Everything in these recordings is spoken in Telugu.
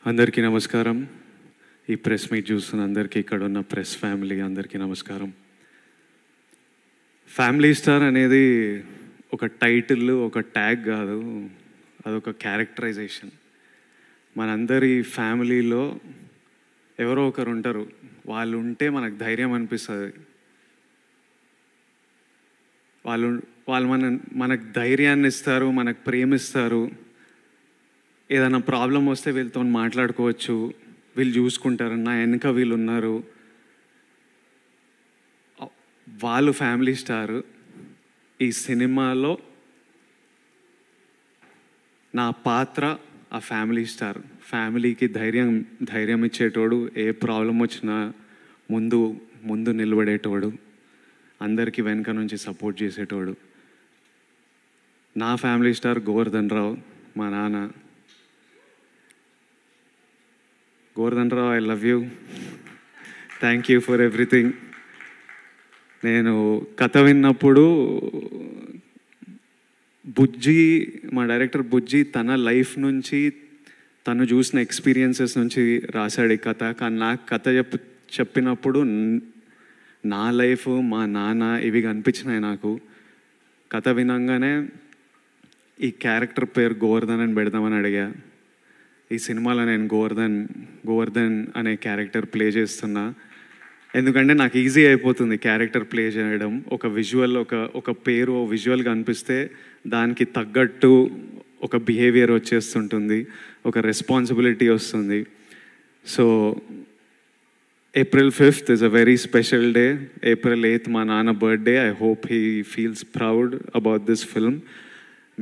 అందరికీ నమస్కారం. ఈ ప్రెస్ మీట్ చూస్తున్న అందరికీ, ఇక్కడ ఉన్న ప్రెస్ ఫ్యామిలీ అందరికీ నమస్కారం. ఫ్యామిలీ స్టార్ అనేది ఒక టైటిల్, ఒక ట్యాగ్ కాదు, అదొక క్యారెక్టరైజేషన్. మనందరి ఫ్యామిలీలో ఎవరో ఒకరు ఉంటారు, వాళ్ళు ఉంటే మనకు ధైర్యం అనిపిస్తుంది. వాళ్ళు మనకు ధైర్యాన్ని ఇస్తారు, మనకు ప్రేమిస్తారు. ఏదైనా ప్రాబ్లం వస్తే వీళ్ళతో మాట్లాడుకోవచ్చు, వీళ్ళు చూసుకుంటారు, నా వెనుక వీళ్ళు ఉన్నారు. వాళ్ళు ఫ్యామిలీ స్టార్. ఈ సినిమాలో నా పాత్ర ఆ ఫ్యామిలీ స్టార్. ఫ్యామిలీకి ధైర్యం ఇచ్చేటోడు, ఏ ప్రాబ్లం వచ్చినా ముందు నిలబడేటోడు, అందరికీ వెనుక నుంచి సపోర్ట్ చేసేటోడు. నా ఫ్యామిలీ స్టార్ గోవర్ధన్ రావు, మా నాన్న. Govardhan Rao, I love you. Thank you for everything. నేను కథ విన్నప్పుడు మా డైరెక్టర్ బుజ్జి తన లైఫ్ నుంచి, తను చూసిన ఎక్స్పీరియన్సెస్ నుంచి రాశాడు ఈ కథ. కానీ నాకు కథ చెప్పినప్పుడు నా లైఫ్, మా నాన్న ఇవి కనిపించినాయి నాకు. కథ వినంగానే ఈ క్యారెక్టర్ పేరు గోవర్ధన్ అని పెడదామని అడిగా. ఈ సినిమాలో నేను గోవర్ధన్ అనే క్యారెక్టర్ ప్లే చేస్తున్నా. ఎందుకంటే నాకు ఈజీ అయిపోతుంది క్యారెక్టర్ ప్లే చేయడం. ఒక విజువల్, ఒక పేరు విజువల్గా అనిపిస్తే దానికి తగ్గట్టు ఒక బిహేవియర్ వచ్చేస్తుంటుంది, ఒక రెస్పాన్సిబిలిటీ వస్తుంది. So April 5th is a very special day. April 8th మా నాన్న birthday. I hope he feels proud about this film.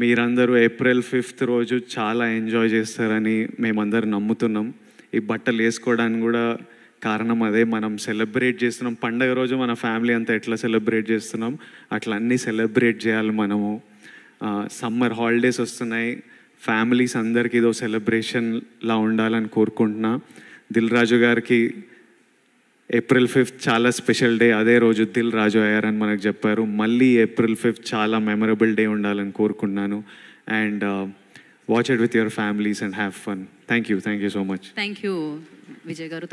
మీరందరూ April 5th రోజు చాలా ఎంజాయ్ చేస్తారని మేమందరం నమ్ముతున్నాం. ఈ బట్టలు వేసుకోవడానికి కూడా కారణం అదే. మనం సెలబ్రేట్ చేస్తున్నాం పండగ రోజు, మన ఫ్యామిలీ అంతా ఎట్లా సెలబ్రేట్ చేస్తున్నాం అట్లా అన్నీ సెలబ్రేట్ చేయాలి మనము. సమ్మర్ హాలిడేస్ వస్తున్నాయి, ఫ్యామిలీస్ అందరికీ ఇదో సెలబ్రేషన్లా ఉండాలని కోరుకుంటున్నా. దిల్ రాజు గారికి April 5th చాలా స్పెషల్ డే. అదే రోజు దిల్ రాజు అయ్యారని మనకు చెప్పారు. మళ్ళీ April 5th చాలా మెమరబుల్ డే ఉండాలని కోరుకుంటున్నాను. And watch it with your families and have fun. Thank you so much. Thank you Vijay గారు.